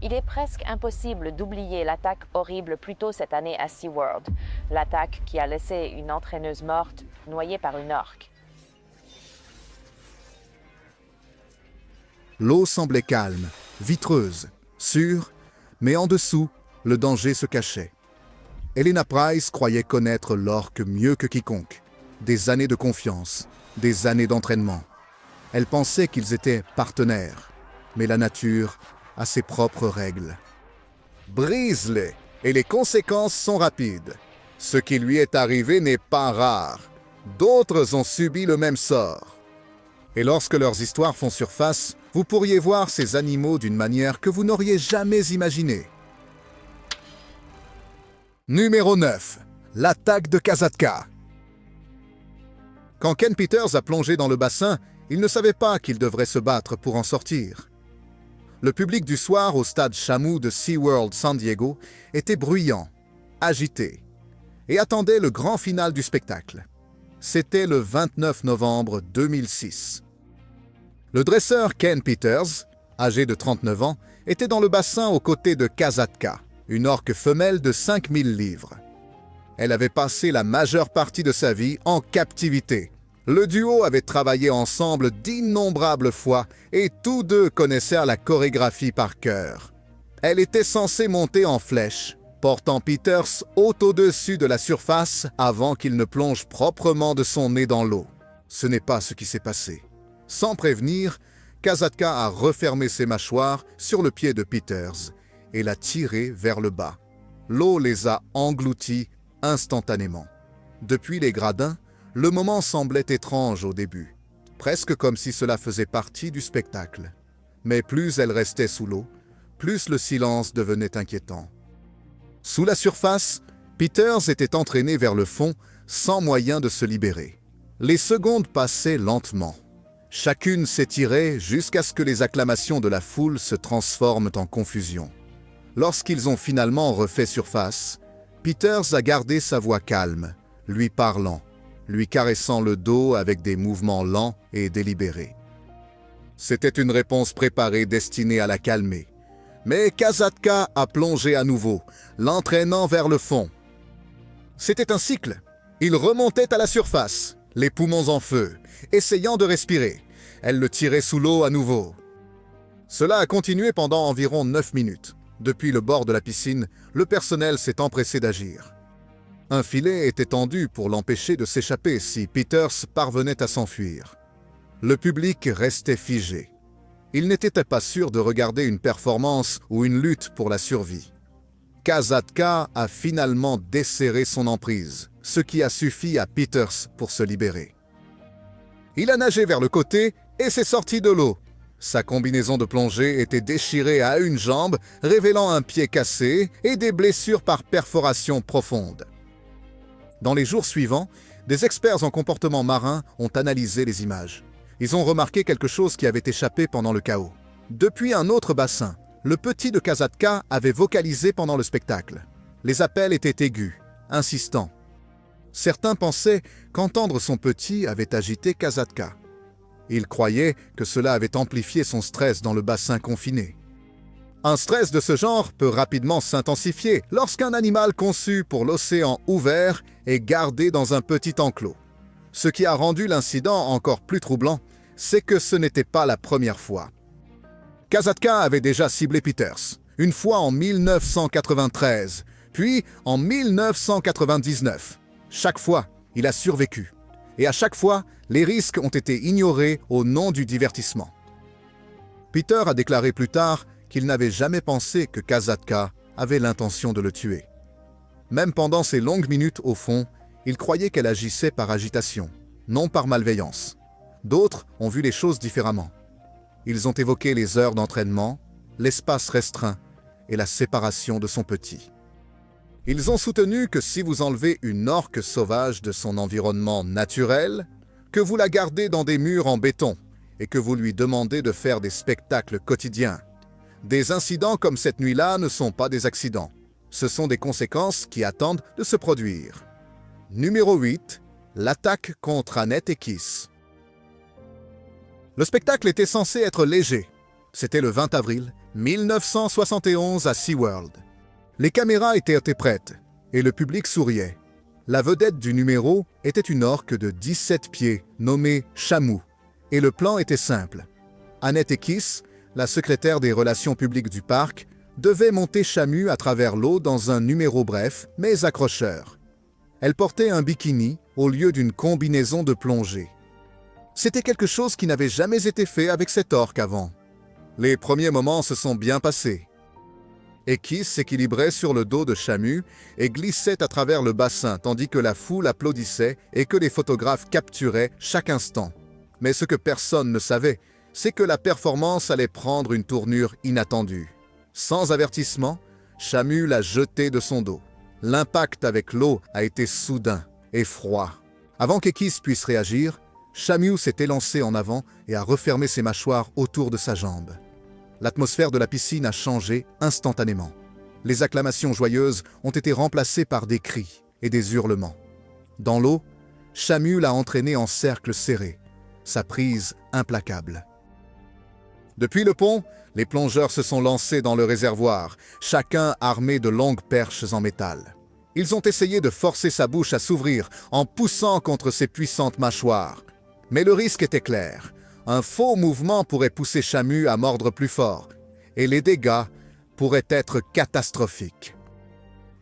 Il est presque impossible d'oublier l'attaque horrible plus tôt cette année à SeaWorld, l'attaque qui a laissé une entraîneuse morte noyée par une orque. L'eau semblait calme, vitreuse, sûre, mais en dessous, le danger se cachait. Helena Price croyait connaître l'orque mieux que quiconque. Des années de confiance, des années d'entraînement. Elle pensait qu'ils étaient partenaires, mais la nature a ses propres règles. Brise-les, et les conséquences sont rapides. Ce qui lui est arrivé n'est pas rare. D'autres ont subi le même sort. Et lorsque leurs histoires font surface, vous pourriez voir ces animaux d'une manière que vous n'auriez jamais imaginée. Numéro 9. L'attaque de Kasatka. Quand Ken Peters a plongé dans le bassin, il ne savait pas qu'il devrait se battre pour en sortir. Le public du soir au stade Shamu de SeaWorld San Diego était bruyant, agité, et attendait le grand final du spectacle. C'était le 29 novembre 2006. Le dresseur Ken Peters, âgé de 39 ans, était dans le bassin aux côtés de Kasatka, une orque femelle de 5000 livres. Elle avait passé la majeure partie de sa vie en captivité. Le duo avait travaillé ensemble d'innombrables fois et tous deux connaissaient la chorégraphie par cœur. Elle était censée monter en flèche, portant Peters haut au-dessus de la surface avant qu'il ne plonge proprement de son nez dans l'eau. Ce n'est pas ce qui s'est passé. Sans prévenir, Kasatka a refermé ses mâchoires sur le pied de Peters et l'a tiré vers le bas. L'eau les a engloutis instantanément. Depuis les gradins, le moment semblait étrange au début, presque comme si cela faisait partie du spectacle. Mais plus elle restait sous l'eau, plus le silence devenait inquiétant. Sous la surface, Peters était entraîné vers le fond sans moyen de se libérer. Les secondes passaient lentement. Chacune s'étirait jusqu'à ce que les acclamations de la foule se transforment en confusion. Lorsqu'ils ont finalement refait surface, Peters a gardé sa voix calme, lui parlant, lui caressant le dos avec des mouvements lents et délibérés. C'était une réponse préparée destinée à la calmer. Mais Kasatka a plongé à nouveau, l'entraînant vers le fond. C'était un cycle. Il remontait à la surface, les poumons en feu, essayant de respirer. Elle le tirait sous l'eau à nouveau. Cela a continué pendant environ 9 minutes. Depuis le bord de la piscine, le personnel s'est empressé d'agir. Un filet était tendu pour l'empêcher de s'échapper si Peters parvenait à s'enfuir. Le public restait figé. Il n'était pas sûr de regarder une performance ou une lutte pour la survie. Kasatka a finalement desserré son emprise, ce qui a suffi à Peters pour se libérer. Il a nagé vers le côté et s'est sorti de l'eau. Sa combinaison de plongée était déchirée à une jambe, révélant un pied cassé et des blessures par perforation profonde. Dans les jours suivants, des experts en comportement marin ont analysé les images. Ils ont remarqué quelque chose qui avait échappé pendant le chaos. Depuis un autre bassin, le petit de Kasatka avait vocalisé pendant le spectacle. Les appels étaient aigus, insistants. Certains pensaient qu'entendre son petit avait agité Kasatka. Ils croyaient que cela avait amplifié son stress dans le bassin confiné. Un stress de ce genre peut rapidement s'intensifier lorsqu'un animal conçu pour l'océan ouvert est gardé dans un petit enclos. Ce qui a rendu l'incident encore plus troublant, c'est que ce n'était pas la première fois. Kasatka avait déjà ciblé Peters, une fois en 1993, puis en 1999. Chaque fois, il a survécu. Et à chaque fois, les risques ont été ignorés au nom du divertissement. Peter a déclaré plus tard qu'il n'avait jamais pensé que Kasatka avait l'intention de le tuer. Même pendant ces longues minutes au fond, il croyait qu'elle agissait par agitation, non par malveillance. D'autres ont vu les choses différemment. Ils ont évoqué les heures d'entraînement, l'espace restreint et la séparation de son petit. Ils ont soutenu que si vous enlevez une orque sauvage de son environnement naturel, que vous la gardez dans des murs en béton et que vous lui demandez de faire des spectacles quotidiens, des incidents comme cette nuit-là ne sont pas des accidents. Ce sont des conséquences qui attendent de se produire. Numéro 8. L'attaque contre Annette et Kiss. Le spectacle était censé être léger. C'était le 20 avril 1971 à SeaWorld. Les caméras étaient prêtes et le public souriait. La vedette du numéro était une orque de 17 pieds nommée Shamu. Et le plan était simple. Annette Ekis, la secrétaire des relations publiques du parc, devait monter Shamu à travers l'eau dans un numéro bref mais accrocheur. Elle portait un bikini au lieu d'une combinaison de plongée. C'était quelque chose qui n'avait jamais été fait avec cette orque avant. Les premiers moments se sont bien passés. Ekis s'équilibrait sur le dos de Shamu et glissait à travers le bassin tandis que la foule applaudissait et que les photographes capturaient chaque instant. Mais ce que personne ne savait, c'est que la performance allait prendre une tournure inattendue. Sans avertissement, Shamu l'a jeté de son dos. L'impact avec l'eau a été soudain et froid. Avant qu'Ekis puisse réagir, Shamu s'est élancé en avant et a refermé ses mâchoires autour de sa jambe. L'atmosphère de la piscine a changé instantanément. Les acclamations joyeuses ont été remplacées par des cris et des hurlements. Dans l'eau, Shamu l'a entraîné en cercle serré, sa prise implacable. Depuis le pont, les plongeurs se sont lancés dans le réservoir, chacun armé de longues perches en métal. Ils ont essayé de forcer sa bouche à s'ouvrir en poussant contre ses puissantes mâchoires. Mais le risque était clair. Un faux mouvement pourrait pousser Shamu à mordre plus fort, et les dégâts pourraient être catastrophiques.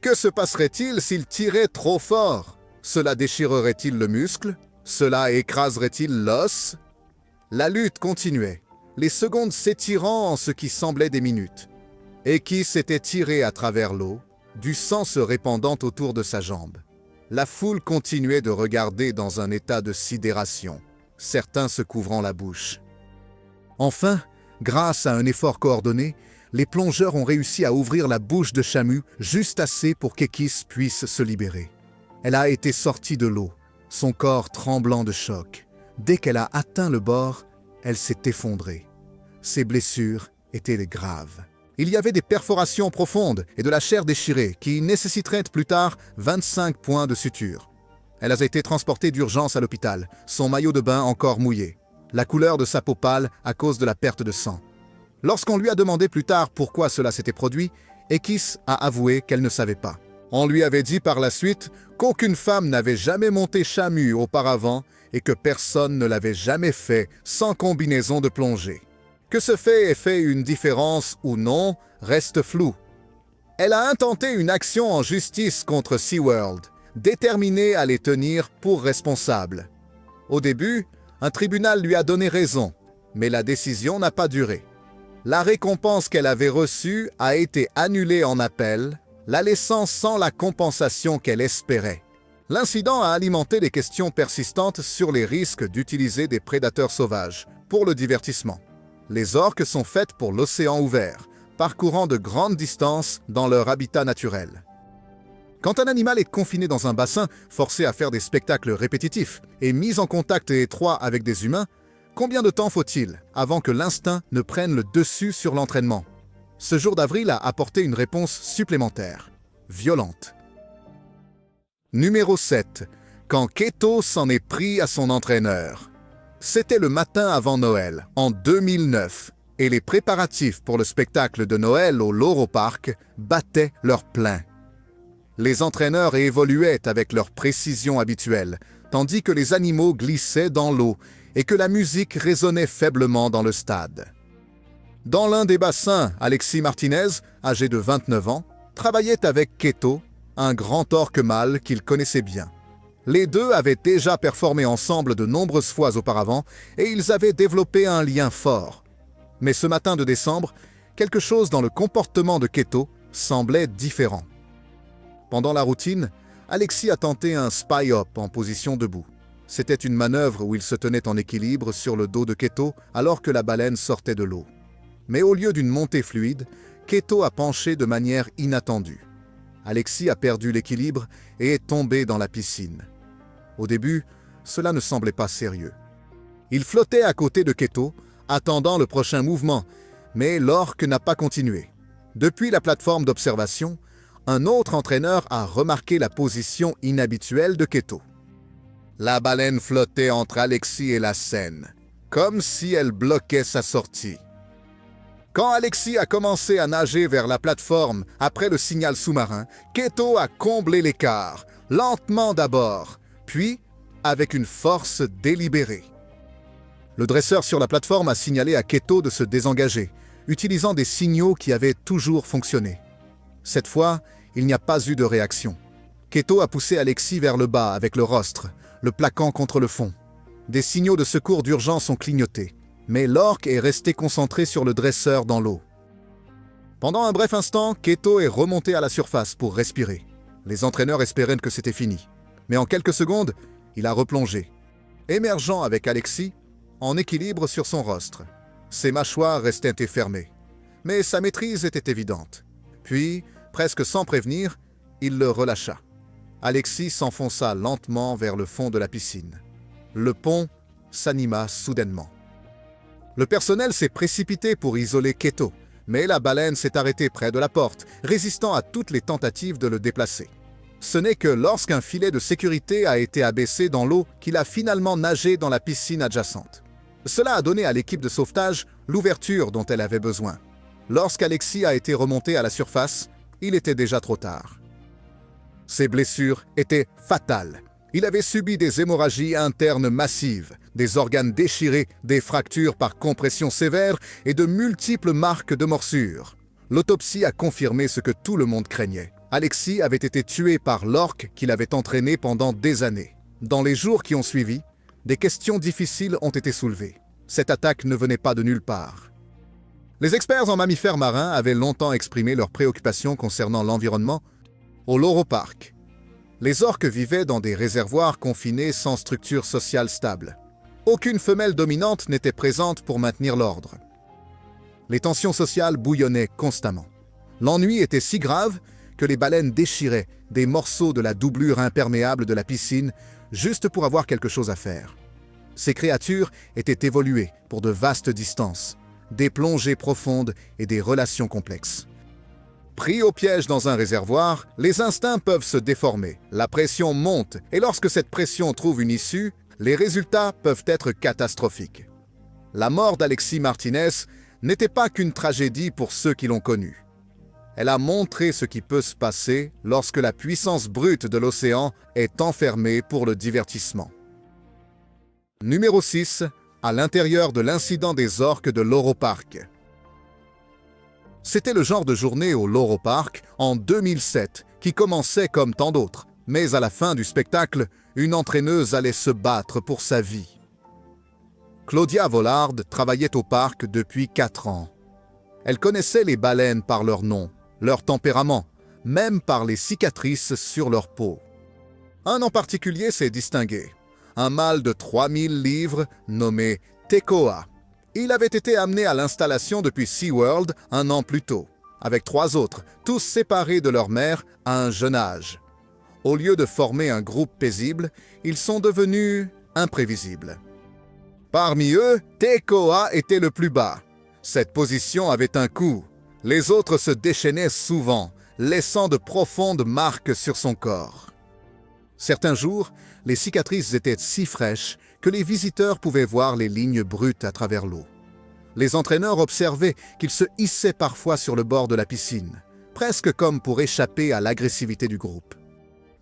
Que se passerait-il s'il tirait trop fort? Cela déchirerait-il le muscle? Cela écraserait-il l'os? La lutte continuait, les secondes s'étirant en ce qui semblait des minutes. Ekis s'était tiré à travers l'eau, du sang se répandant autour de sa jambe. La foule continuait de regarder dans un état de sidération, certains se couvrant la bouche. Enfin, grâce à un effort coordonné, les plongeurs ont réussi à ouvrir la bouche de Shamu juste assez pour qu'Ekis puisse se libérer. Elle a été sortie de l'eau, son corps tremblant de choc. Dès qu'elle a atteint le bord, elle s'est effondrée. Ses blessures étaient graves. Il y avait des perforations profondes et de la chair déchirée qui nécessiteraient plus tard 25 points de suture. Elle a été transportée d'urgence à l'hôpital, son maillot de bain encore mouillé, la couleur de sa peau pâle à cause de la perte de sang. Lorsqu'on lui a demandé plus tard pourquoi cela s'était produit, Ekis a avoué qu'elle ne savait pas. On lui avait dit par la suite qu'aucune femme n'avait jamais monté Shamu auparavant et que personne ne l'avait jamais fait sans combinaison de plongée. Que ce fait ait fait une différence ou non reste flou. Elle a intenté une action en justice contre SeaWorld, déterminée à les tenir pour responsables. Au début, un tribunal lui a donné raison, mais la décision n'a pas duré. La récompense qu'elle avait reçue a été annulée en appel, la laissant sans la compensation qu'elle espérait. L'incident a alimenté des questions persistantes sur les risques d'utiliser des prédateurs sauvages pour le divertissement. Les orques sont faites pour l'océan ouvert, parcourant de grandes distances dans leur habitat naturel. Quand un animal est confiné dans un bassin, forcé à faire des spectacles répétitifs et mis en contact étroit avec des humains, combien de temps faut-il avant que l'instinct ne prenne le dessus sur l'entraînement? Ce jour d'avril a apporté une réponse supplémentaire, violente. Numéro 7. Quand Keto s'en est pris à son entraîneur. C'était le matin avant Noël, en 2009, et les préparatifs pour le spectacle de Noël au Loro Park battaient leur plein. Les entraîneurs évoluaient avec leur précision habituelle, tandis que les animaux glissaient dans l'eau et que la musique résonnait faiblement dans le stade. Dans l'un des bassins, Alexis Martinez, âgé de 29 ans, travaillait avec Keto, un grand orque mâle qu'il connaissait bien. Les deux avaient déjà performé ensemble de nombreuses fois auparavant et ils avaient développé un lien fort. Mais ce matin de décembre, quelque chose dans le comportement de Keto semblait différent. Pendant la routine, Alexis a tenté un spy-hop en position debout. C'était une manœuvre où il se tenait en équilibre sur le dos de Keto alors que la baleine sortait de l'eau. Mais au lieu d'une montée fluide, Keto a penché de manière inattendue. Alexis a perdu l'équilibre et est tombé dans la piscine. Au début, cela ne semblait pas sérieux. Il flottait à côté de Keto, attendant le prochain mouvement, mais l'orque n'a pas continué. Depuis la plateforme d'observation, un autre entraîneur a remarqué la position inhabituelle de Keto. La baleine flottait entre Alexis et la scène, comme si elle bloquait sa sortie. Quand Alexis a commencé à nager vers la plateforme après le signal sous-marin, Keto a comblé l'écart, lentement d'abord, puis avec une force délibérée. Le dresseur sur la plateforme a signalé à Keto de se désengager, utilisant des signaux qui avaient toujours fonctionné. Cette fois, il n'y a pas eu de réaction. Keto a poussé Alexis vers le bas avec le rostre, le plaquant contre le fond. Des signaux de secours d'urgence ont clignoté, mais l'orque est resté concentré sur le dresseur dans l'eau. Pendant un bref instant, Keto est remonté à la surface pour respirer. Les entraîneurs espéraient que c'était fini. Mais en quelques secondes, il a replongé, émergeant avec Alexis, en équilibre sur son rostre. Ses mâchoires restaient fermées, mais sa maîtrise était évidente. Puis, presque sans prévenir, il le relâcha. Alexis s'enfonça lentement vers le fond de la piscine. Le pont s'anima soudainement. Le personnel s'est précipité pour isoler Keto, mais la baleine s'est arrêtée près de la porte, résistant à toutes les tentatives de le déplacer. Ce n'est que lorsqu'un filet de sécurité a été abaissé dans l'eau qu'il a finalement nagé dans la piscine adjacente. Cela a donné à l'équipe de sauvetage l'ouverture dont elle avait besoin. Lorsqu'Alexis a été remonté à la surface, il était déjà trop tard. Ses blessures étaient fatales. Il avait subi des hémorragies internes massives, des organes déchirés, des fractures par compression sévère et de multiples marques de morsures. L'autopsie a confirmé ce que tout le monde craignait. Alexis avait été tué par l'orque qu'il avait entraîné pendant des années. Dans les jours qui ont suivi, des questions difficiles ont été soulevées. Cette attaque ne venait pas de nulle part. Les experts en mammifères marins avaient longtemps exprimé leurs préoccupations concernant l'environnement au Loro Park. Les orques vivaient dans des réservoirs confinés sans structure sociale stable. Aucune femelle dominante n'était présente pour maintenir l'ordre. Les tensions sociales bouillonnaient constamment. L'ennui était si grave que les baleines déchiraient des morceaux de la doublure imperméable de la piscine juste pour avoir quelque chose à faire. Ces créatures étaient évoluées pour de vastes distances, des plongées profondes et des relations complexes. Pris au piège dans un réservoir, les instincts peuvent se déformer, la pression monte, et lorsque cette pression trouve une issue, les résultats peuvent être catastrophiques. La mort d'Alexis Martinez n'était pas qu'une tragédie pour ceux qui l'ont connu. Elle a montré ce qui peut se passer lorsque la puissance brute de l'océan est enfermée pour le divertissement. Numéro 6. À l'intérieur de l'incident des orques de Loro Park. C'était le genre de journée au Loro Park en 2007 qui commençait comme tant d'autres. Mais à la fin du spectacle, une entraîneuse allait se battre pour sa vie. Claudia Vollard travaillait au parc depuis 4 ans. Elle connaissait les baleines par leur nom, leur tempérament, même par les cicatrices sur leur peau. Un en particulier s'est distingué. Un mâle de 3000 livres nommé Tekoa. Il avait été amené à l'installation depuis SeaWorld 1 an plus tôt, avec 3 autres, tous séparés de leur mère à un jeune âge. Au lieu de former un groupe paisible, ils sont devenus imprévisibles. Parmi eux, Tekoa était le plus bas. Cette position avait un coût. Les autres se déchaînaient souvent, laissant de profondes marques sur son corps. Certains jours, les cicatrices étaient si fraîches que les visiteurs pouvaient voir les lignes brutes à travers l'eau. Les entraîneurs observaient qu'il se hissait parfois sur le bord de la piscine, presque comme pour échapper à l'agressivité du groupe.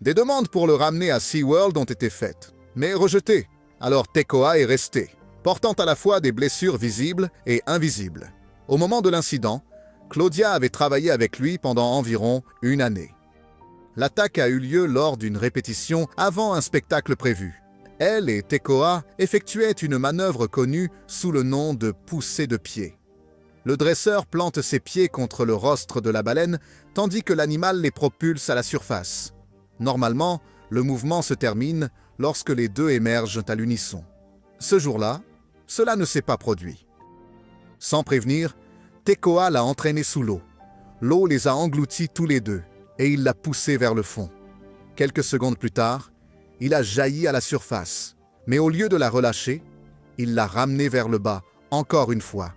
Des demandes pour le ramener à SeaWorld ont été faites, mais rejetées. Alors Tekoa est resté, portant à la fois des blessures visibles et invisibles. Au moment de l'incident, Claudia avait travaillé avec lui pendant environ 1 année. L'attaque a eu lieu lors d'une répétition avant un spectacle prévu. Elle et Tekoa effectuaient une manœuvre connue sous le nom de poussée de pied. Le dresseur plante ses pieds contre le rostre de la baleine, tandis que l'animal les propulse à la surface. Normalement, le mouvement se termine lorsque les deux émergent à l'unisson. Ce jour-là, cela ne s'est pas produit. Sans prévenir, Tekoa l'a entraîné sous l'eau. L'eau les a engloutis tous les deux, et il l'a poussé vers le fond. Quelques secondes plus tard, il a jailli à la surface, mais au lieu de la relâcher, il l'a ramenée vers le bas, encore une fois.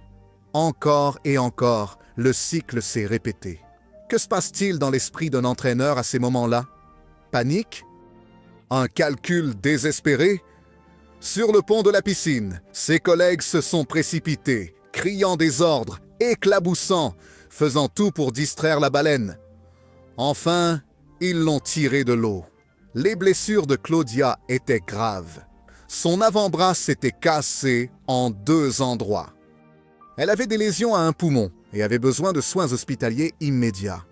Encore et encore, le cycle s'est répété. Que se passe-t-il dans l'esprit d'un entraîneur à ces moments-là? Panique? Un calcul désespéré? Sur le pont de la piscine, ses collègues se sont précipités, criant des ordres, éclaboussant, faisant tout pour distraire la baleine. Enfin, ils l'ont tiré de l'eau. Les blessures de Claudia étaient graves. Son avant-bras s'était cassé en 2 endroits. Elle avait des lésions à un poumon et avait besoin de soins hospitaliers immédiats.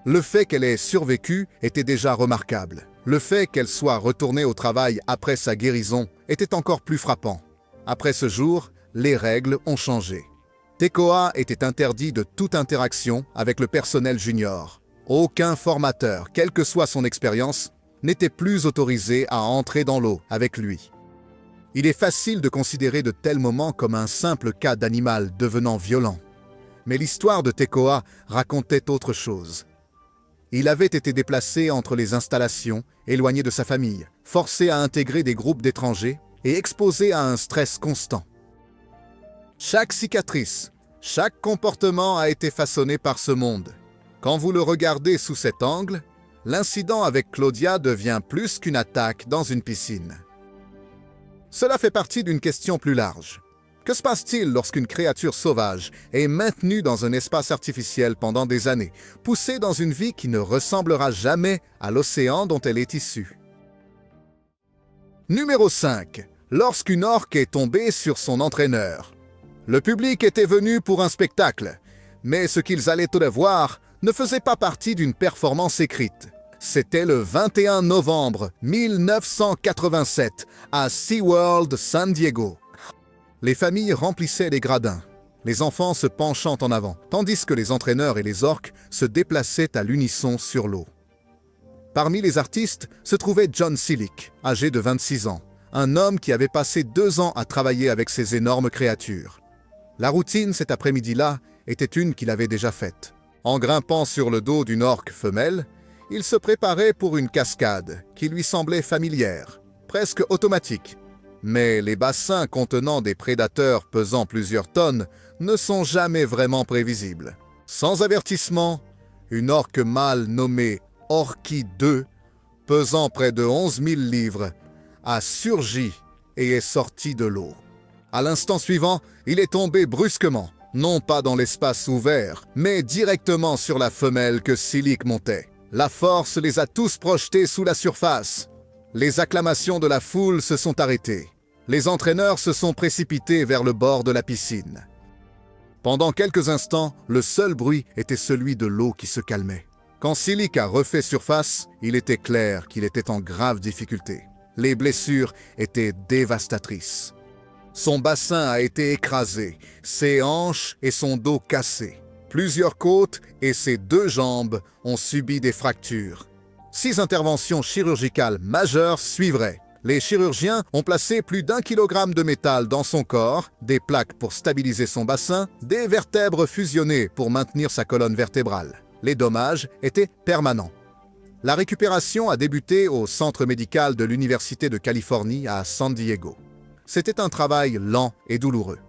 Le fait qu'elle ait survécu était déjà remarquable. Le fait qu'elle soit retournée au travail après sa guérison était encore plus frappant. Après ce jour, les règles ont changé. Tekoa était interdit de toute interaction avec le personnel junior. Aucun formateur, quelle que soit son expérience, n'était plus autorisé à entrer dans l'eau avec lui. Il est facile de considérer de tels moments comme un simple cas d'animal devenant violent. Mais l'histoire de Tekoa racontait autre chose. Il avait été déplacé entre les installations, éloigné de sa famille, forcé à intégrer des groupes d'étrangers et exposé à un stress constant. Chaque cicatrice, chaque comportement a été façonné par ce monde. Quand vous le regardez sous cet angle, l'incident avec Claudia devient plus qu'une attaque dans une piscine. Cela fait partie d'une question plus large. Que se passe-t-il lorsqu'une créature sauvage est maintenue dans un espace artificiel pendant des années, poussée dans une vie qui ne ressemblera jamais à l'océan dont elle est issue? Numéro 5. Lorsqu'une orque est tombée sur son entraîneur. Le public était venu pour un spectacle, mais ce qu'ils allaient voir ne faisait pas partie d'une performance écrite. C'était le 21 novembre 1987 à SeaWorld San Diego. Les familles remplissaient les gradins, les enfants se penchant en avant, tandis que les entraîneurs et les orques se déplaçaient à l'unisson sur l'eau. Parmi les artistes se trouvait John Silic, âgé de 26 ans, un homme qui avait passé 2 ans à travailler avec ces énormes créatures. La routine cet après-midi-là était une qu'il avait déjà faite. En grimpant sur le dos d'une orque femelle, il se préparait pour une cascade qui lui semblait familière, presque automatique. Mais les bassins contenant des prédateurs pesant plusieurs tonnes ne sont jamais vraiment prévisibles. Sans avertissement, une orque mâle nommée Orky 2, pesant près de 11 000 livres, a surgi et est sorti de l'eau. À l'instant suivant, il est tombé brusquement, non pas dans l'espace ouvert, mais directement sur la femelle que Silic montait. La force les a tous projetés sous la surface. Les acclamations de la foule se sont arrêtées. Les entraîneurs se sont précipités vers le bord de la piscine. Pendant quelques instants, le seul bruit était celui de l'eau qui se calmait. Quand Silic a refait surface, il était clair qu'il était en grave difficulté. Les blessures étaient dévastatrices. Son bassin a été écrasé, ses hanches et son dos cassés. Plusieurs côtes et ses 2 jambes ont subi des fractures. 6 interventions chirurgicales majeures suivraient. Les chirurgiens ont placé plus d'1 kilogramme de métal dans son corps, des plaques pour stabiliser son bassin, des vertèbres fusionnées pour maintenir sa colonne vertébrale. Les dommages étaient permanents. La récupération a débuté au centre médical de l'Université de Californie à San Diego. C'était un travail lent et douloureux.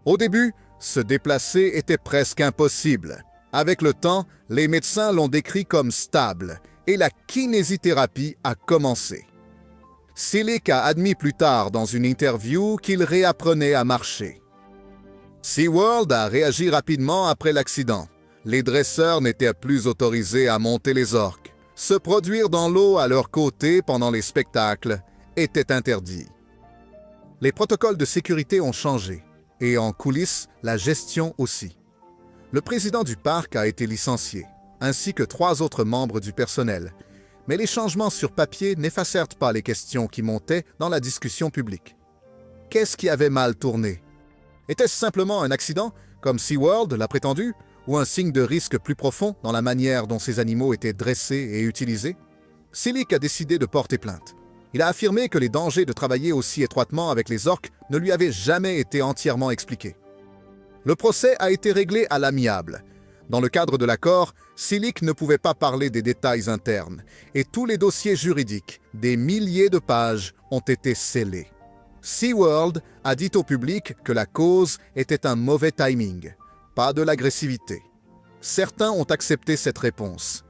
Au début, se déplacer était presque impossible. Avec le temps, les médecins l'ont décrit comme stable et la kinésithérapie a commencé. Silic a admis plus tard dans une interview qu'il réapprenait à marcher. SeaWorld a réagi rapidement après l'accident. Les dresseurs n'étaient plus autorisés à monter les orques. Se produire dans l'eau à leur côté pendant les spectacles était interdit. Les protocoles de sécurité ont changé, et en coulisses, la gestion aussi. Le président du parc a été licencié, ainsi que 3 autres membres du personnel, mais les changements sur papier n'effacèrent pas les questions qui montaient dans la discussion publique. Qu'est-ce qui avait mal tourné? Était-ce simplement un accident, comme SeaWorld l'a prétendu, ou un signe de risque plus profond dans la manière dont ces animaux étaient dressés et utilisés? Silic a décidé de porter plainte. Il a affirmé que les dangers de travailler aussi étroitement avec les orques ne lui avaient jamais été entièrement expliqués. Le procès a été réglé à l'amiable. Dans le cadre de l'accord, Silic ne pouvait pas parler des détails internes, et tous les dossiers juridiques, des milliers de pages, ont été scellés. SeaWorld a dit au public que la cause était un mauvais timing, pas de l'agressivité. Certains ont accepté cette réponse.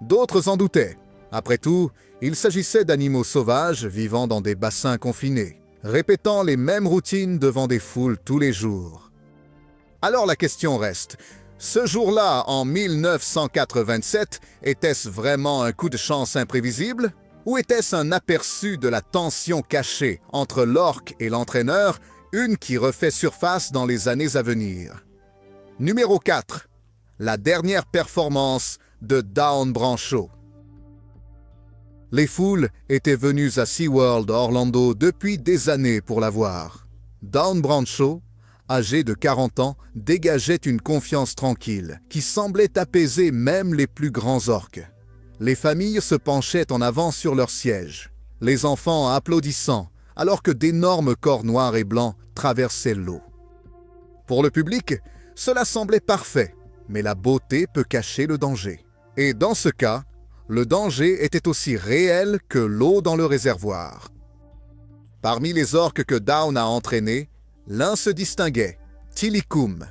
D'autres en doutaient. Après tout, il s'agissait d'animaux sauvages vivant dans des bassins confinés, répétant les mêmes routines devant des foules tous les jours. Alors la question reste, ce jour-là, en 1987, était-ce vraiment un coup de chance imprévisible? Ou était-ce un aperçu de la tension cachée entre l'orque et l'entraîneur, une qui refait surface dans les années à venir? Numéro 4. La dernière performance de Dawn Brancheau. Les foules étaient venues à SeaWorld Orlando depuis des années pour la voir. Dawn Brancheau, âgée de 40 ans, dégageait une confiance tranquille qui semblait apaiser même les plus grands orques. Les familles se penchaient en avant sur leurs sièges, les enfants applaudissant, alors que d'énormes corps noirs et blancs traversaient l'eau. Pour le public, cela semblait parfait, mais la beauté peut cacher le danger. Et dans ce cas, le danger était aussi réel que l'eau dans le réservoir. Parmi les orques que Dawn a entraînés, l'un se distinguait, Tilikum.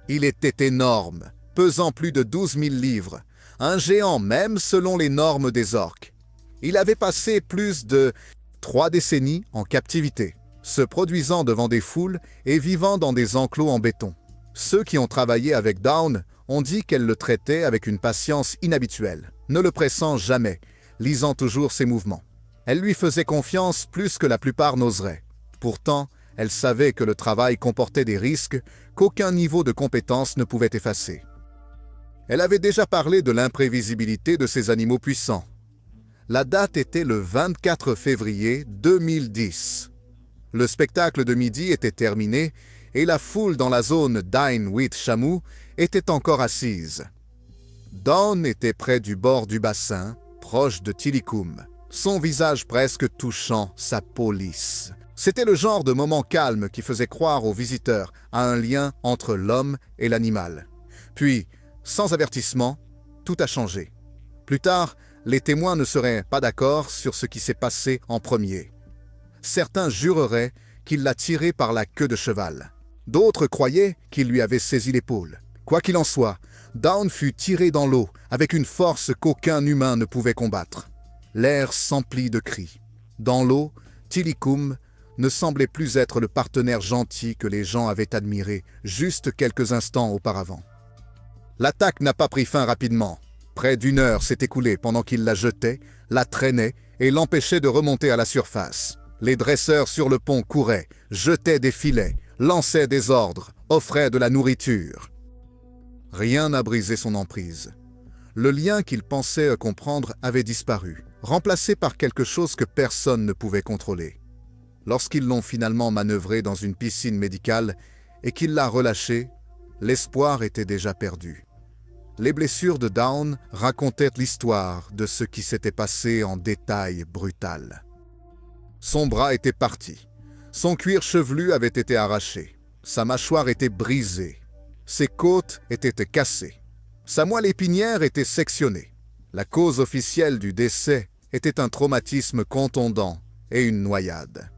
Il était énorme, pesant plus de 12 000 livres, un géant même selon les normes des orques. Il avait passé plus de 3 décennies en captivité, se produisant devant des foules et vivant dans des enclos en béton. Ceux qui ont travaillé avec Dawn ont dit qu'elle le traitait avec une patience inhabituelle, ne le pressant jamais, lisant toujours ses mouvements. Elle lui faisait confiance plus que la plupart n'oseraient. Pourtant, elle savait que le travail comportait des risques qu'aucun niveau de compétence ne pouvait effacer. Elle avait déjà parlé de l'imprévisibilité de ces animaux puissants. La date était le 24 février 2010. Le spectacle de midi était terminé et la foule dans la zone Dine with Shamu était encore assise. Dawn était près du bord du bassin, proche de Tilikum, son visage presque touchant sa peau lisse. C'était le genre de moment calme qui faisait croire aux visiteurs à un lien entre l'homme et l'animal. Puis, sans avertissement, tout a changé. Plus tard, les témoins ne seraient pas d'accord sur ce qui s'est passé en premier. Certains jureraient qu'il l'a tiré par la queue de cheval. D'autres croyaient qu'il lui avait saisi l'épaule. Quoi qu'il en soit, Dawn fut tiré dans l'eau avec une force qu'aucun humain ne pouvait combattre. L'air s'emplit de cris. Dans l'eau, Tilikum ne semblait plus être le partenaire gentil que les gens avaient admiré juste quelques instants auparavant. L'attaque n'a pas pris fin rapidement. Près d'1 heure s'est écoulée pendant qu'il la jetait, la traînait et l'empêchait de remonter à la surface. Les dresseurs sur le pont couraient, jetaient des filets, lançaient des ordres, offraient de la nourriture. Rien n'a brisé son emprise. Le lien qu'il pensait comprendre avait disparu, remplacé par quelque chose que personne ne pouvait contrôler. Lorsqu'ils l'ont finalement manœuvré dans une piscine médicale et qu'il l'a relâché, l'espoir était déjà perdu. Les blessures de Dawn racontaient l'histoire de ce qui s'était passé en détail brutal. Son bras était parti, son cuir chevelu avait été arraché, sa mâchoire était brisée, ses côtes étaient cassées, sa moelle épinière était sectionnée. La cause officielle du décès était un traumatisme contondant et une noyade.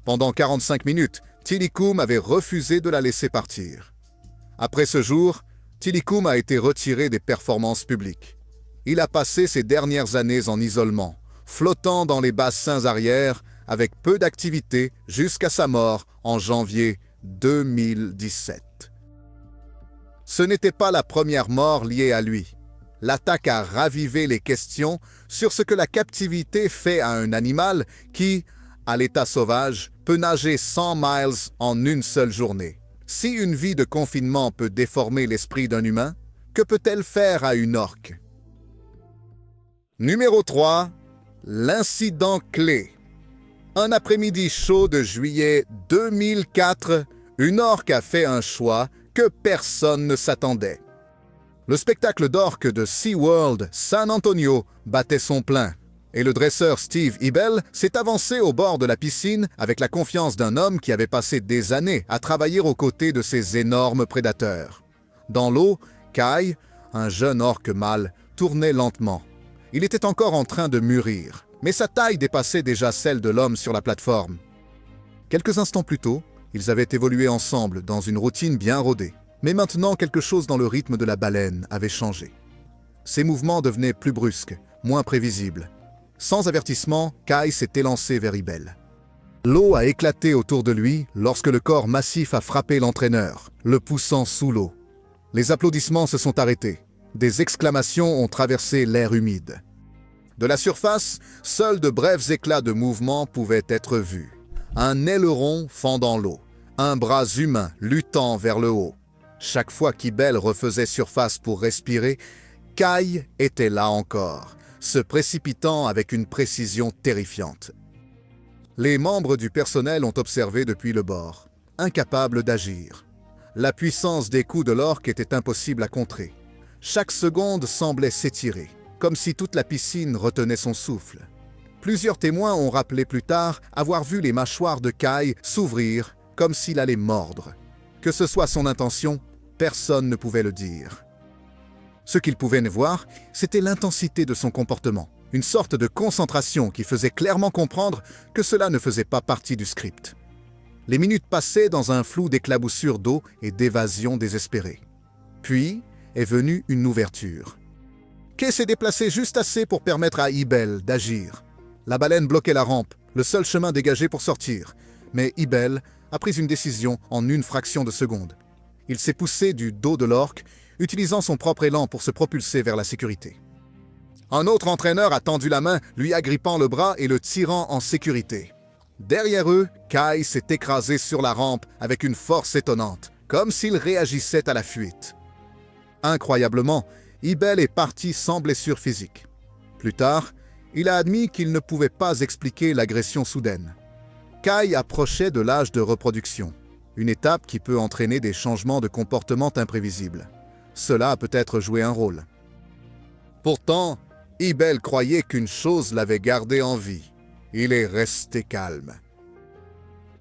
Pendant 45 minutes, Tilikum avait refusé de la laisser partir. Après ce jour, Tilikum a été retiré des performances publiques. Il a passé ses dernières années en isolement, flottant dans les bassins arrière avec peu d'activité jusqu'à sa mort en janvier 2017. Ce n'était pas la première mort liée à lui. L'attaque a ravivé les questions sur ce que la captivité fait à un animal qui, à l'état sauvage, peut nager 100 miles en une seule journée. Si une vie de confinement peut déformer l'esprit d'un humain, que peut-elle faire à une orque? Numéro 3. L'incident clé. Un après-midi chaud de juillet 2004, une orque a fait un choix que personne ne s'attendait. Le spectacle d'orques de SeaWorld San Antonio battait son plein, et le dresseur Steve Ebel s'est avancé au bord de la piscine avec la confiance d'un homme qui avait passé des années à travailler aux côtés de ces énormes prédateurs. Dans l'eau, Kai, un jeune orque mâle, tournait lentement. Il était encore en train de mûrir, mais sa taille dépassait déjà celle de l'homme sur la plateforme. Quelques instants plus tôt, ils avaient évolué ensemble dans une routine bien rodée. Mais maintenant, quelque chose dans le rythme de la baleine avait changé. Ses mouvements devenaient plus brusques, moins prévisibles. Sans avertissement, Kai s'est élancé vers Ebel. L'eau a éclaté autour de lui lorsque le corps massif a frappé l'entraîneur, le poussant sous l'eau. Les applaudissements se sont arrêtés. Des exclamations ont traversé l'air humide. De la surface, seuls de brefs éclats de mouvement pouvaient être vus. Un aileron fendant l'eau, un bras humain luttant vers le haut. Chaque fois qu'Ibel refaisait surface pour respirer, Kai était là encore, se précipitant avec une précision terrifiante. Les membres du personnel ont observé depuis le bord, incapables d'agir. La puissance des coups de l'orque était impossible à contrer. Chaque seconde semblait s'étirer, comme si toute la piscine retenait son souffle. Plusieurs témoins ont rappelé plus tard avoir vu les mâchoires de Kai s'ouvrir comme s'il allait mordre. Que ce soit son intention, personne ne pouvait le dire. Ce qu'ils pouvaient voir, c'était l'intensité de son comportement, une sorte de concentration qui faisait clairement comprendre que cela ne faisait pas partie du script. Les minutes passaient dans un flou d'éclaboussures d'eau et d'évasion désespérée. Puis est venue une ouverture. Kay s'est déplacé juste assez pour permettre à Ibel d'agir. La baleine bloquait la rampe, le seul chemin dégagé pour sortir. Mais Ibel a pris une décision en une fraction de seconde. Il s'est poussé du dos de l'orque, utilisant son propre élan pour se propulser vers la sécurité. Un autre entraîneur a tendu la main, lui agrippant le bras et le tirant en sécurité. Derrière eux, Kai s'est écrasé sur la rampe avec une force étonnante, comme s'il réagissait à la fuite. Incroyablement, Ibel est parti sans blessure physique. Plus tard, il a admis qu'il ne pouvait pas expliquer l'agression soudaine. Kai approchait de l'âge de reproduction, une étape qui peut entraîner des changements de comportement imprévisibles. Cela a peut-être joué un rôle. Pourtant, Ibel croyait qu'une chose l'avait gardé en vie. Il est resté calme.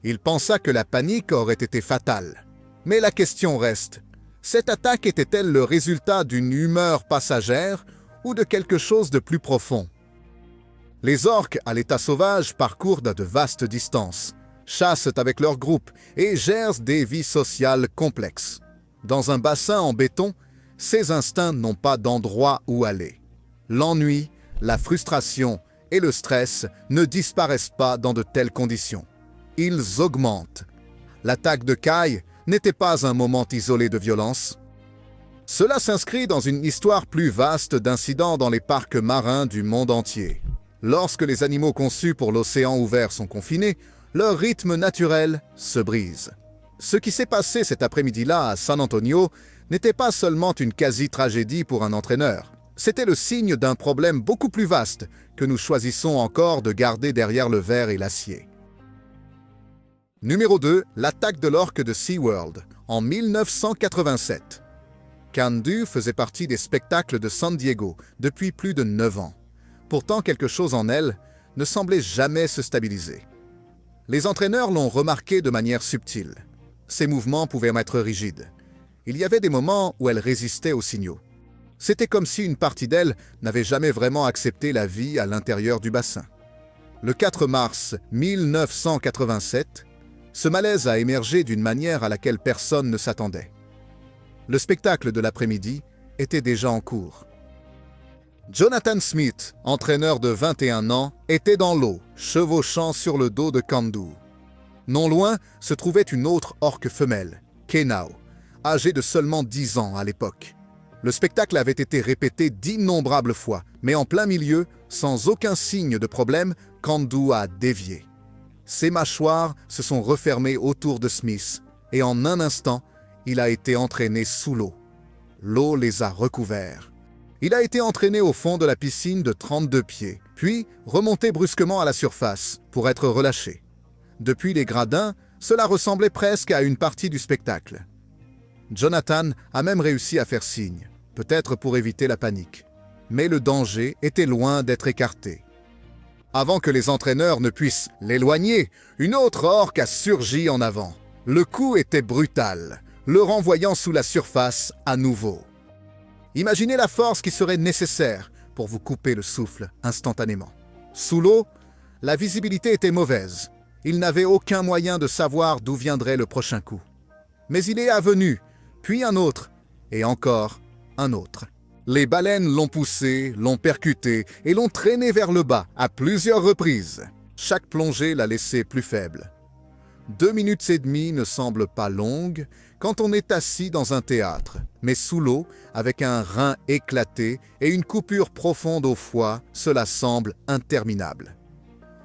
Il pensa que la panique aurait été fatale. Mais la question reste, cette attaque était-elle le résultat d'une humeur passagère ou de quelque chose de plus profond? Les orques à l'état sauvage parcourent de vastes distances, chassent avec leur groupe et gèrent des vies sociales complexes. Dans un bassin en béton, ces instincts n'ont pas d'endroit où aller. L'ennui, la frustration et le stress ne disparaissent pas dans de telles conditions. Ils augmentent. L'attaque de Kai n'était pas un moment isolé de violence. Cela s'inscrit dans une histoire plus vaste d'incidents dans les parcs marins du monde entier. Lorsque les animaux conçus pour l'océan ouvert sont confinés, leur rythme naturel se brise. Ce qui s'est passé cet après-midi-là à San Antonio n'était pas seulement une quasi-tragédie pour un entraîneur. C'était le signe d'un problème beaucoup plus vaste que nous choisissons encore de garder derrière le verre et l'acier. Numéro 2, l'attaque de l'orque de SeaWorld, en 1987. Can-Do faisait partie des spectacles de San Diego depuis plus de 9 ans. Pourtant, quelque chose en elle ne semblait jamais se stabiliser. Les entraîneurs l'ont remarqué de manière subtile. Ses mouvements pouvaient être rigides. Il y avait des moments où elle résistait aux signaux. C'était comme si une partie d'elle n'avait jamais vraiment accepté la vie à l'intérieur du bassin. Le 4 mars 1987, ce malaise a émergé d'une manière à laquelle personne ne s'attendait. Le spectacle de l'après-midi était déjà en cours. Jonathan Smith, entraîneur de 21 ans, était dans l'eau, chevauchant sur le dos de Can-Do. Non loin se trouvait une autre orque femelle, Kenao, âgée de seulement 10 ans à l'époque. Le spectacle avait été répété d'innombrables fois, mais en plein milieu, sans aucun signe de problème, Can-Do a dévié. Ses mâchoires se sont refermées autour de Smith, et en un instant, il a été entraîné sous l'eau. L'eau les a recouverts. Il a été entraîné au fond de la piscine de 32 pieds, puis remonté brusquement à la surface pour être relâché. Depuis les gradins, cela ressemblait presque à une partie du spectacle. Jonathan a même réussi à faire signe, peut-être pour éviter la panique. Mais le danger était loin d'être écarté. Avant que les entraîneurs ne puissent l'éloigner, une autre orque a surgi en avant. Le coup était brutal, le renvoyant sous la surface à nouveau. Imaginez la force qui serait nécessaire pour vous couper le souffle instantanément. Sous l'eau, la visibilité était mauvaise. Il n'avait aucun moyen de savoir d'où viendrait le prochain coup. Mais il est avenu, puis un autre, et encore un autre. Les baleines l'ont poussé, l'ont percuté et l'ont traîné vers le bas à plusieurs reprises. chaque plongée la laissait plus faible. 2 minutes et demie ne semblent pas longues quand on est assis dans un théâtre, mais sous l'eau, avec un rein éclaté et une coupure profonde au foie, cela semble interminable.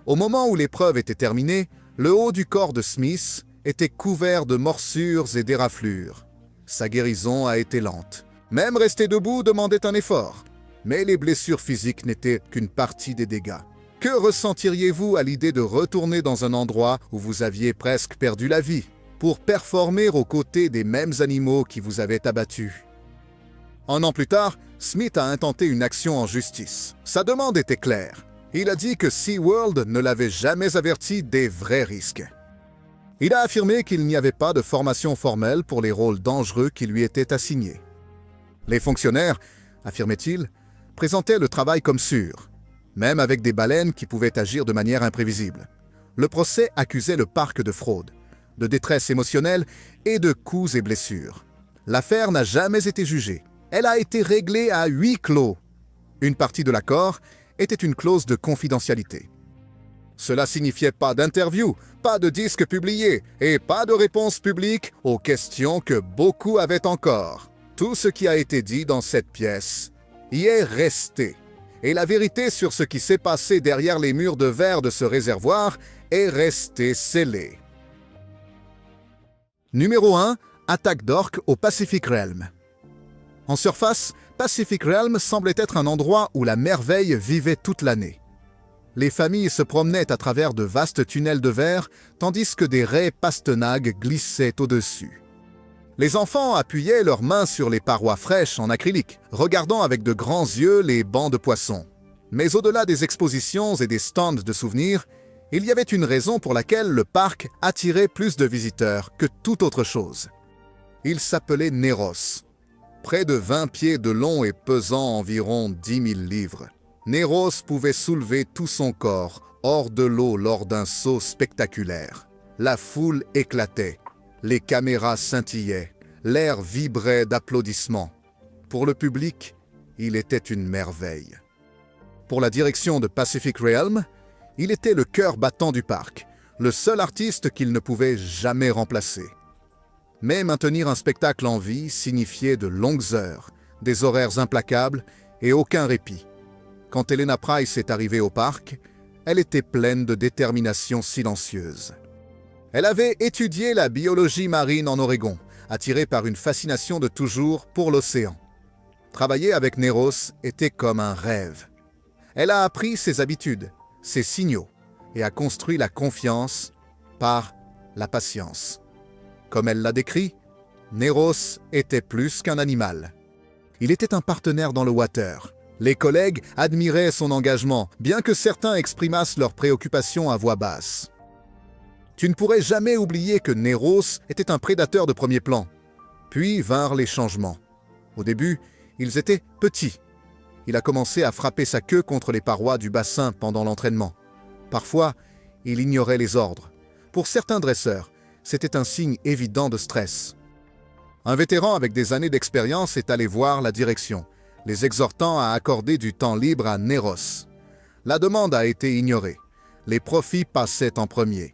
Au moment où l'épreuve était terminée, le haut du corps de Smith était couvert de morsures et d'éraflures. Sa guérison a été lente. Même rester debout demandait un effort. Mais les blessures physiques n'étaient qu'une partie des dégâts. Que ressentiriez-vous à l'idée de retourner dans un endroit où vous aviez presque perdu la vie, pour performer aux côtés des mêmes animaux qui vous avaient abattu? Un an plus tard, Smith a intenté une action en justice. Sa demande était claire. Il a dit que SeaWorld ne l'avait jamais averti des vrais risques. Il a affirmé qu'il n'y avait pas de formation formelle pour les rôles dangereux qui lui étaient assignés. Les fonctionnaires, affirmait-il, présentaient le travail comme sûr, même avec des baleines qui pouvaient agir de manière imprévisible. Le procès accusait le parc de fraude, de détresse émotionnelle et de coups et blessures. L'affaire n'a jamais été jugée. Elle a été réglée à huis clos. Une partie de l'accord était une clause de confidentialité. Cela signifiait pas d'interview, pas de disque publié et pas de réponse publique aux questions que beaucoup avaient encore. Tout ce qui a été dit dans cette pièce y est resté. Et la vérité sur ce qui s'est passé derrière les murs de verre de ce réservoir est restée scellée. Numéro 1. Attaque d'orques au Pacific Realm. En surface, Pacific Realm semblait être un endroit où la merveille vivait toute l'année. Les familles se promenaient à travers de vastes tunnels de verre, tandis que des raies pastenagues glissaient au-dessus. Les enfants appuyaient leurs mains sur les parois fraîches en acrylique, regardant avec de grands yeux les bancs de poissons. Mais au-delà des expositions et des stands de souvenirs, il y avait une raison pour laquelle le parc attirait plus de visiteurs que toute autre chose. Il s'appelait Neros. Près de 20 pieds de long et pesant environ 10 000 livres. Neros pouvait soulever tout son corps hors de l'eau lors d'un saut spectaculaire. La foule éclatait. Les caméras scintillaient, l'air vibrait d'applaudissements. Pour le public, il était une merveille. Pour la direction de Pacific Realm, il était le cœur battant du parc, le seul artiste qu'il ne pouvait jamais remplacer. Mais maintenir un spectacle en vie signifiait de longues heures, des horaires implacables et aucun répit. Quand Elena Price est arrivée au parc, elle était pleine de détermination silencieuse. Elle avait étudié la biologie marine en Oregon, attirée par une fascination de toujours pour l'océan. Travailler avec Neros était comme un rêve. Elle a appris ses habitudes, ses signaux, et a construit la confiance par la patience. Comme elle l'a décrit, Neros était plus qu'un animal. Il était un partenaire dans le water. Les collègues admiraient son engagement, bien que certains exprimassent leurs préoccupations à voix basse. Tu ne pourrais jamais oublier que Neros était un prédateur de premier plan. Puis vinrent les changements. Au début, ils étaient petits. Il a commencé à frapper sa queue contre les parois du bassin pendant l'entraînement. Parfois, il ignorait les ordres. Pour certains dresseurs, c'était un signe évident de stress. Un vétéran avec des années d'expérience est allé voir la direction, les exhortant à accorder du temps libre à Neros. La demande a été ignorée. Les profits passaient en premier.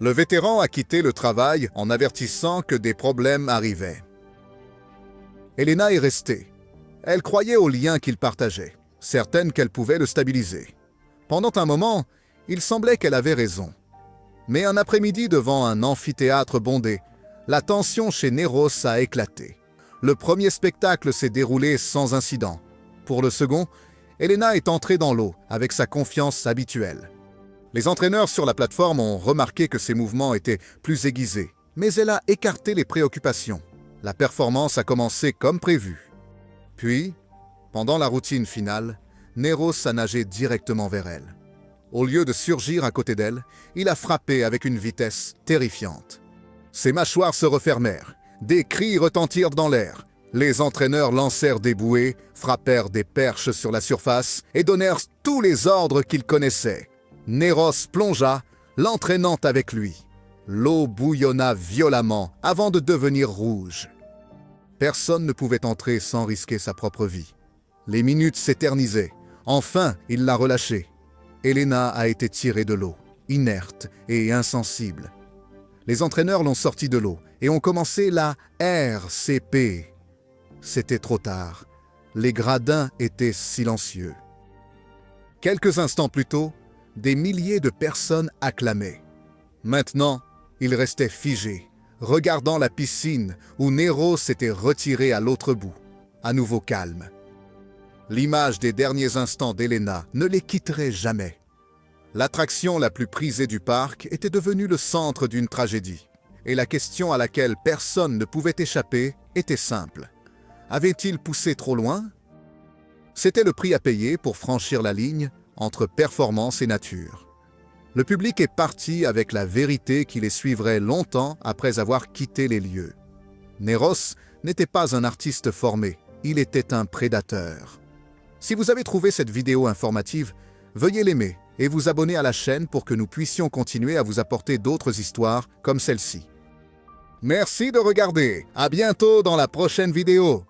Le vétéran a quitté le travail en avertissant que des problèmes arrivaient. Elena est restée. Elle croyait au lien qu'ils partageaient, certaine qu'elle pouvait le stabiliser. Pendant un moment, il semblait qu'elle avait raison. Mais un après-midi devant un amphithéâtre bondé, la tension chez Neros a éclaté. Le premier spectacle s'est déroulé sans incident. Pour le second, Elena est entrée dans l'eau avec sa confiance habituelle. Les entraîneurs sur la plateforme ont remarqué que ses mouvements étaient plus aiguisés, mais elle a écarté les préoccupations. La performance a commencé comme prévu. Puis, pendant la routine finale, Neros a nagé directement vers elle. Au lieu de surgir à côté d'elle, il a frappé avec une vitesse terrifiante. Ses mâchoires se refermèrent, des cris retentirent dans l'air. Les entraîneurs lancèrent des bouées, frappèrent des perches sur la surface et donnèrent tous les ordres qu'ils connaissaient. Neros plongea, l'entraînant avec lui. L'eau bouillonna violemment avant de devenir rouge. Personne ne pouvait entrer sans risquer sa propre vie. Les minutes s'éternisaient. Enfin, il l'a relâché. Elena a été tirée de l'eau, inerte et insensible. Les entraîneurs l'ont sortie de l'eau et ont commencé la RCP. C'était trop tard. Les gradins étaient silencieux. Quelques instants plus tôt, des milliers de personnes acclamaient. Maintenant, ils restaient figés, regardant la piscine où Nero s'était retiré à l'autre bout, à nouveau calme. L'image des derniers instants d'Elena ne les quitterait jamais. L'attraction la plus prisée du parc était devenue le centre d'une tragédie. Et la question à laquelle personne ne pouvait échapper était simple. Avait-il poussé trop loin? C'était le prix à payer pour franchir la ligne entre performance et nature. Le public est parti avec la vérité qui les suivrait longtemps après avoir quitté les lieux. Neros n'était pas un artiste formé, il était un prédateur. Si vous avez trouvé cette vidéo informative, veuillez l'aimer et vous abonner à la chaîne pour que nous puissions continuer à vous apporter d'autres histoires comme celle-ci. Merci de regarder. À bientôt dans la prochaine vidéo.